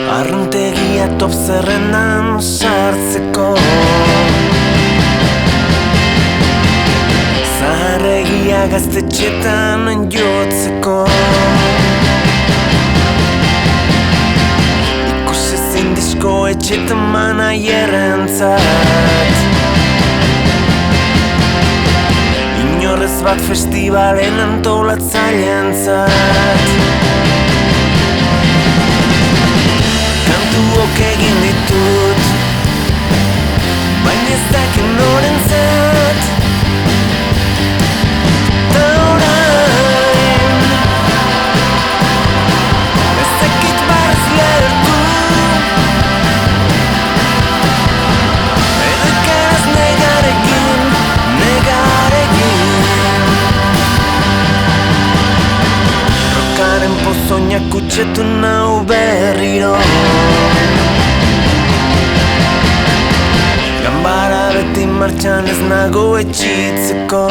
Arruntegia top zerrendan sartzeko Zaharregia gaztetxetan jotzeko Ikusezin disko etxetan manaierrentzat Inorrez bat festivalen antolatzaileentzat Kantuok egin ditut Baina ez dakit norentzat Ta orain Ez dakit barrez lehertu Edoikaraz negarekin Rokaren pozoinak kutsetu nau berriro Ganbara beti martxan ez nago etxitzeko